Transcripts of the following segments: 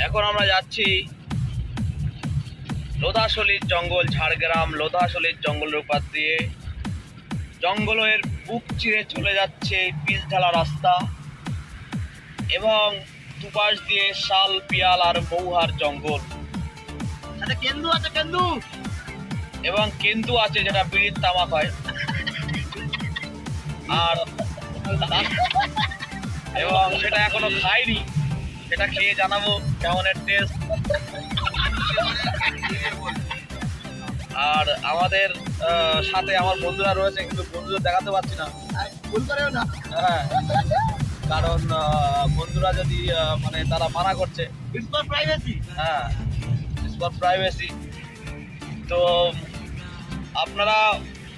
এখন আমরা যাচ্ছি লোধাশলীর জঙ্গল, ঝাড়গ্রাম লোধাশলীর জঙ্গলের উপর দিয়ে। জঙ্গলের বুক চিরে চলে যাচ্ছে পিচ ঢালা রাস্তা এবং দুপাশ দিয়ে শাল, পিয়াল আর মৌহার জঙ্গল। কেন্দু আছে, কেন্দু এবং কেন্দু আছে যেটা বিড়ির তামাক হয়। আর এবং সেটা এখনো খাইনি, সেটা খেয়ে জানাবো কেমনের টেস্ট। আর আমাদের সাথে আমার বন্ধুরা রয়েছে, কিন্তু বন্ধুদের দেখাতে পারছি না। হ্যাঁ, কারণ বন্ধুরা যদি মানে তারা মানা করছে, হ্যাঁ প্রাইভেসি। তো আপনারা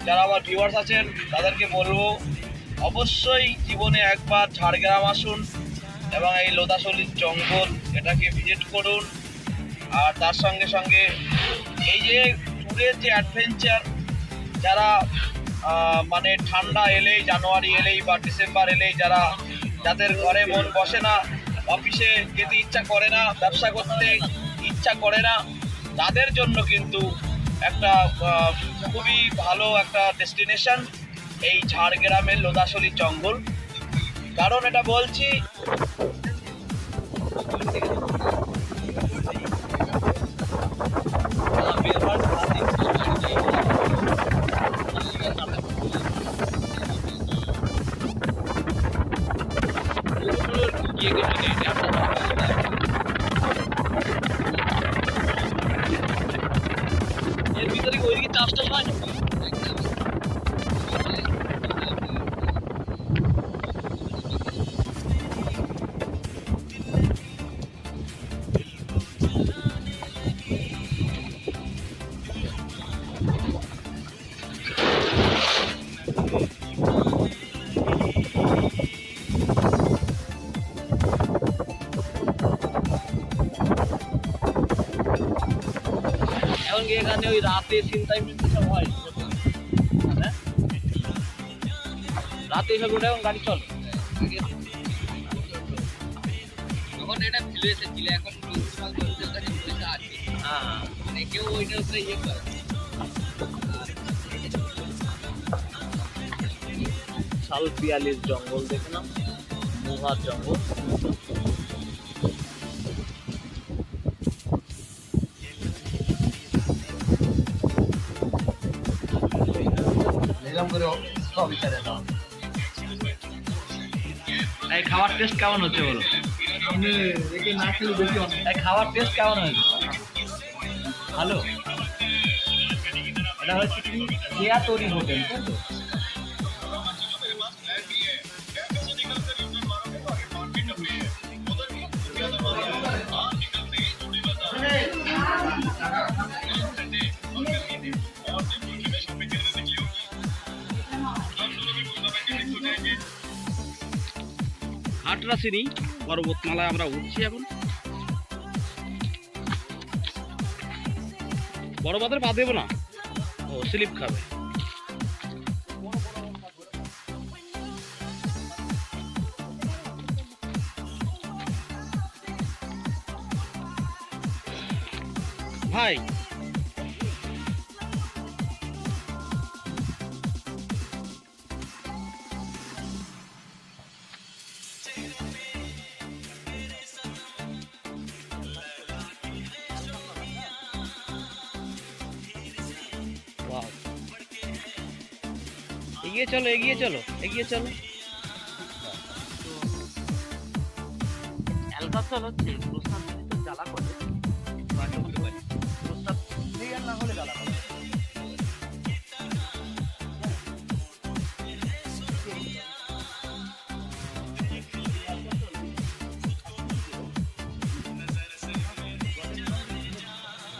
যারা আমার ভিউয়ার্স আছেন তাদেরকে বলবো অবশ্যই জীবনে একবার ঝাড়গ্রাম আসুন এবং এই লোধাশলীর জঙ্গল এটাকে ভিজিট করুন। আর তার সঙ্গে সঙ্গে এই যে ট্যুরের যে অ্যাডভেঞ্চার, যারা মানে ঠান্ডা এলেই, জানুয়ারি এলেই বা ডিসেম্বর এলেই যাদের ঘরে মন বসে না, অফিসে যেতে ইচ্ছা করে না, ব্যবসা করতে ইচ্ছা করে না, তাদের জন্য কিন্তু একটা খুবই ভালো একটা ডেস্টিনেশন এই ঝাড়গ্রামের লোধাশলীর জঙ্গল। কারণ এটা বলছি, এর ভিতরে ওইদিকে চাষটা হয় না। এখন এখানে ওই রাতে চিন্তাই সব হয়, হ্যাঁ রাতে সব ওটা এখন গাড়ি চলে। তখন এটা ফেলে এসেছিল, এখন আছে। হ্যাঁ, মানে কেউ ওইটা উপরে ইয়ে করে। শাল পিয়ালির জঙ্গল দেখলাম, মৌহার জঙ্গল। এই খাওয়ার টেস্ট কেমন হচ্ছে বলো? এই খাওয়ার টেস্ট কেমন হয়েছে? ভালো। এটা হচ্ছে কি কেয়া তৈরি হোটেল, তাই তো? হাটরাসিনী পর্বতমালায় আমরা উঠছি এখন। বড় বাদের পা দেবো না, ও স্লিপ খাবে। ভাই এগিয়ে চলো, এগিয়ে চলো, এগিয়ে চলো। অ্যালকাসল হচ্ছে প্রস্তাব তো জ্বালা করে, প্রস্তাব ক্লিয়ার না হলে জ্বালা করে।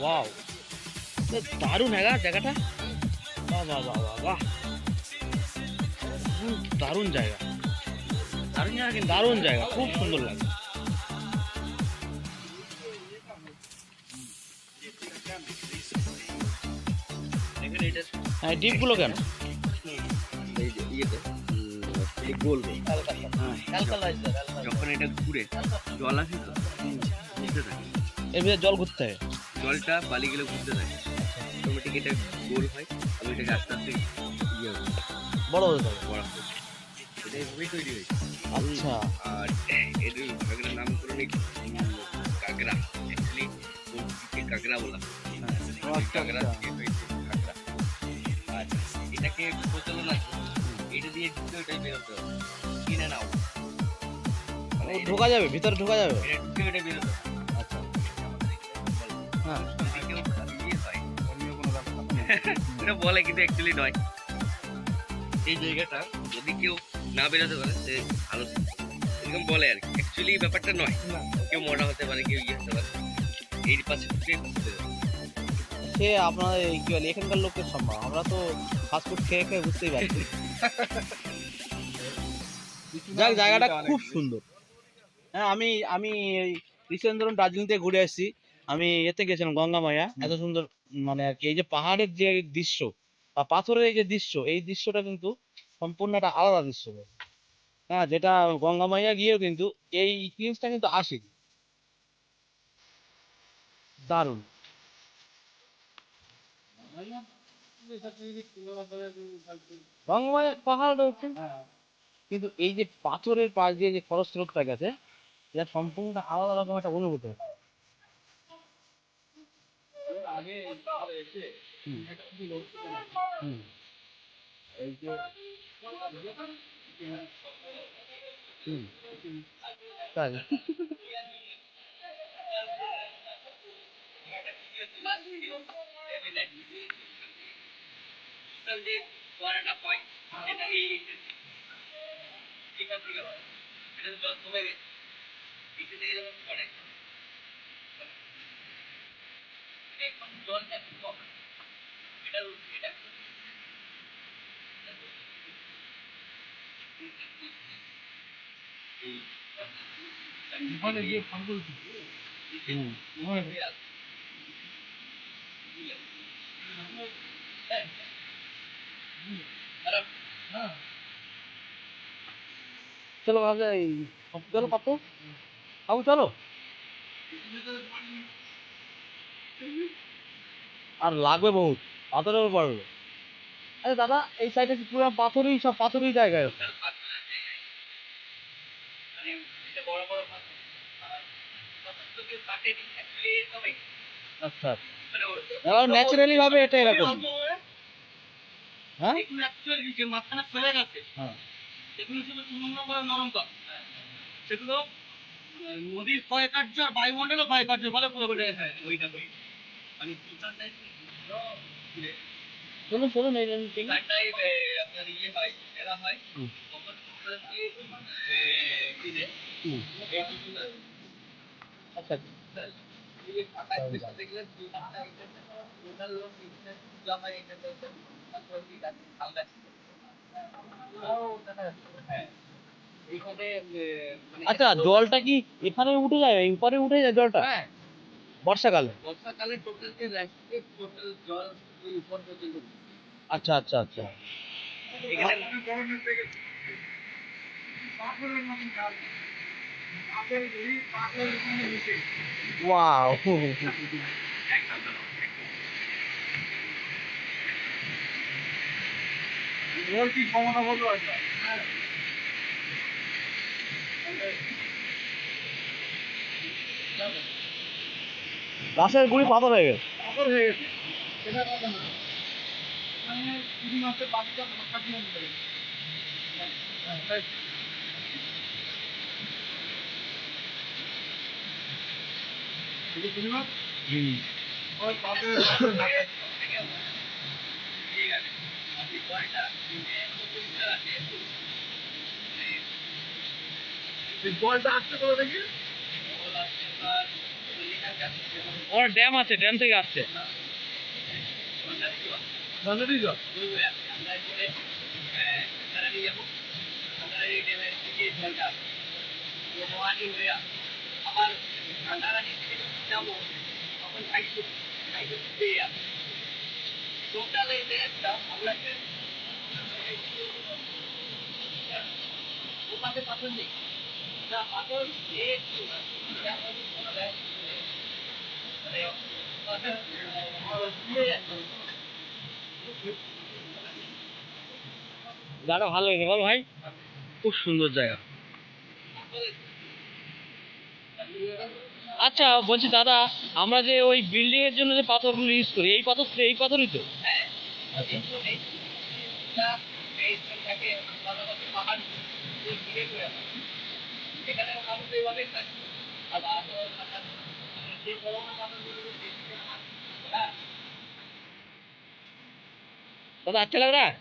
ওয়াও, দারুণ হ্যাঁ জায়গাটা। বাহ বাহ বাহ বাহ বাহ, দারুণ জায়গা, দারুণ জায়গা, কিন্তু দারুণ জায়গা, খুব সুন্দর লাগে। হ্যাঁ, ডিপগুলো কেন গোল, যখন এটা ঘুরে জল আসে তো এর ভিতরে জল ঘুরতে হয়। জলটা বালিগুলো ঘুরতে থাকে, অটোমেটিক এটা গোল হয়, আমি এটাকে আস্তে আস্তে ইয়ে হবে, বড় হতে হবে। বড় হবে। এটা এভাবেই তৈরি হয়েছে। আচ্ছা। আর এর ঘাগরার নামকরণ কাঁকড়া, অ্যাকচুয়ালি বলতে কাঁকড়া বলা হয়। এই কাঁকড়া দিয়ে হয়েছে কাঁকড়া। আর এটাকে প্রচলন আছে, এটা দিয়ে ঢুকে ওটাই বেরোতে হবে, কিনে নাও মানে ঢোকা যাবে, ভিতরে ঢোকা যাবে। এটা ঢুকে ওটাই বেরোতে হবে। আচ্ছা। হ্যাঁ। যদি কেউ ইয়ে হয়, এটা বলে কিন্তু অ্যাকচুয়ালি নয়। এই জায়গাটা যদি কেউ না বেরোতে পারে সে ভালো, এরকম বলে আর কি, অ্যাকচুয়ালি ব্যাপারটা নয়। কেউ মরা হতে পারে, কেউ ইয়ে হতে পারে, এই পাশে ঢুকে ঘুরতে যাবে। সে আপনাদের কি বলে এখানকার লোকের সম্ভব, আমরা তো ফাস্টফুড খেয়ে খেয়ে বুঝতেই পারছি। যাক, জায়গাটা খুব সুন্দর। হ্যাঁ, আমি আমি রিসেন্ট ধরুন দার্জিলিং থেকে ঘুরে আসছি, আমি এতে গেছিলাম গঙ্গা মায়া, এত সুন্দর মানে আর কি, এই যে পাহাড়ের যে দৃশ্য বা পাথরের এই যে দৃশ্য, এই দৃশ্যটা কিন্তু সম্পূর্ণ একটা আলাদা দৃশ্য। হ্যাঁ, যেটা গঙ্গা মাইয়া গিয়েও কিন্তু এই জিনিসটা কিন্তু আসেনি। দারুণ। গঙ্গা মায়া পাহাড় রয়েছে, কিন্তু এই যে পাথরের পাশ দিয়ে যে খরস্রোতটা গেছে, এটা সম্পূর্ণ আলাদা রকম একটা অনুভূতি। হুম। হুম। হুম। তাই। পড়াটা হয় এটা এই ঠিক আছে, এটা জল কমে গেছে, এটা থেকে যখন পড়ে জলটা কম, এটা এটা ওখানে গিয়ে ফোন করছি। চলো ভাবছে চলো পাপু, বাবু চলো। আর লাগবে বহুত, পাথরের উপর পারবে। আরে দাদা, এই সাইডে পুরো পাথরই, সব পাথরই জায়গায়। বড় বড় কাটেনি অ্যাকচুয়ালি সবাই আচ্ছা, মানে ন্যাচারালি ভাবে এটা এরকম। হ্যাঁ, এগুলো অ্যাকচুয়ালি যে মাঝখানে ফেলে গেছে, হ্যাঁ। সেগুলো ছিল চূর্ণ করে নরম কর, সেগুলো নদীর ক্ষয়কার্য আর বায়ুমণ্ডলও ক্ষয়কার্য বলে পুরো করে ওইটা করি মানে চলুন চলুন, এই ঠিক। গানটাই আপনার ইয়ে হয়, এরা হয় তখন দিনে হুম। এই দুটো আচ্ছা। দেখলে টোটাল লোক জমা এখানে তারপর ঠিক আছে আমরা হ্যাঁ এইখানে মানে আচ্ছা, জলটা কি এখানে উঠে যায়, উপরে উঠে যায় জলটা? হ্যাঁ বর্ষাকালে? বর্ষাকালে টোটাল যে ল্যান্ডস্কেপ টোটাল জল ওই উপর পর্যন্ত আচ্ছা আচ্ছা আচ্ছা। এখানে ওয়াও। কি ক্ষমতা বলতে পারছো গাছের গুড়ি পাথর হয়ে গেছে। পাগল হয়ে গেছে সেটা কথা না মানে তিন মাসের বাচ্চা ধাক্কা দিয়ে দিতে হুম। ওই পাথরের ঠিক আছে আপনি পয়সা বলটা আসতে করে দেখি ওর ড্যাম আছে, ড্যাম থেকে আসছে। নজরই জল আমার টোটাল এই দেশটা আপনাকে ওপাশে পাথর নেই না পাথর একটু জায়গা ভালো লেগেছে বল ভাই, খুব সুন্দর জায়গা। আচ্ছা বলছি দাদা, আমরা যে ওই বিল্ডিং এর জন্য যে পাথরগুলো ইউজ করি, এই পাথরই তো? আচ্ছা। दादा अच्छा लग रहा है?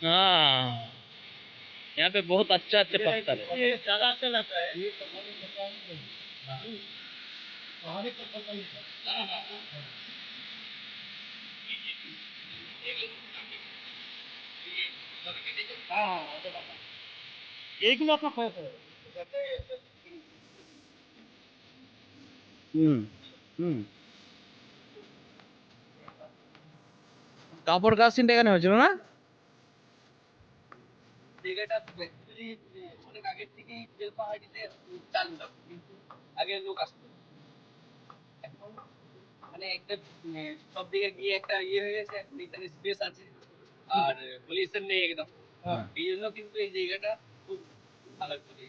हाँ, यहाँ पे बहुत अच्छा अच्छा पत्थर है। ये ज्यादा अच्छा लगता है। এইগুলো আপনার হুম হুম কাপড় কাজ চিন্তা এখানে হয়েছিল না? জায়গাটা actually অনেক আগের থেকেই বেলপাহাড়িতে চালু ছিল, কিন্তু আগে লোক আসতো। এখন মানে একটা সব দিকে গিয়ে একটা ইয়ে হয়ে গেছে, এখন এখানে স্পেস আছে আর পলিউশন নেই একদম। এই জন্য কিন্তু এই জায়গাটা খুব ভালো করে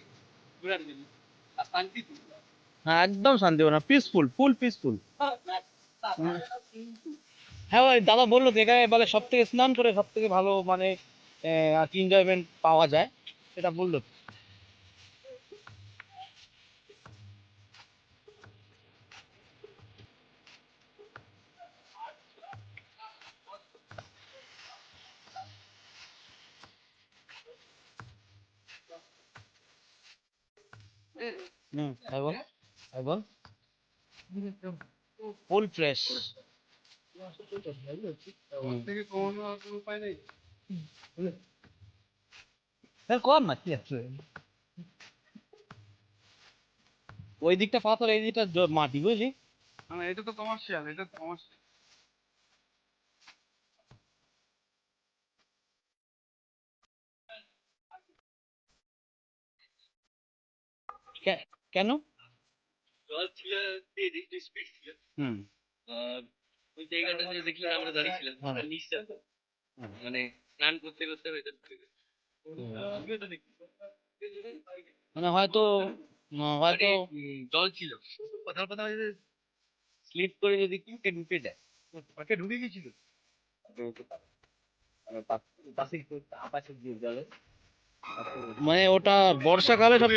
ঘোরার জন্য আর শান্তিপূর্ণ। হ্যাঁ একদম শান্তিপূর্ণ, পিসফুল, ফুল পিসফুল। হ্যাঁ ওই দাদা বললো তো এখানে বলে সব থেকে স্নান করে সব থেকে ভালো মানে আর কি এনজয়মেন্ট পাওয়া যায়, সেটা বললো। তাই বল, তাই বল, ফুল ফ্রেশ। কর না কি আছে, ওই দিকটা পাথর এই দিকটা মাটি বুঝলি। এটা তো কমার্শিয়াল, এটা কমার্শিয়াল। কেন? জল ছিল, স্পিড ছিল। হুম আর ওই জায়গাটাতে দেখলাম আমরা দাঁড়িয়েছিলাম, নিচটা মানে স্নান করতে করতে হয়তো ঢুকে গেছে। মানে হয়তো হয়তো জল ছিল, কোথাও কোথাও স্লিপ করে যদি ঢুকে ঢুকে যায়। ওকে ঢুকে গেছিল পাশে দিয়ে যাবে। মানে ওটা বর্ষাকালে সব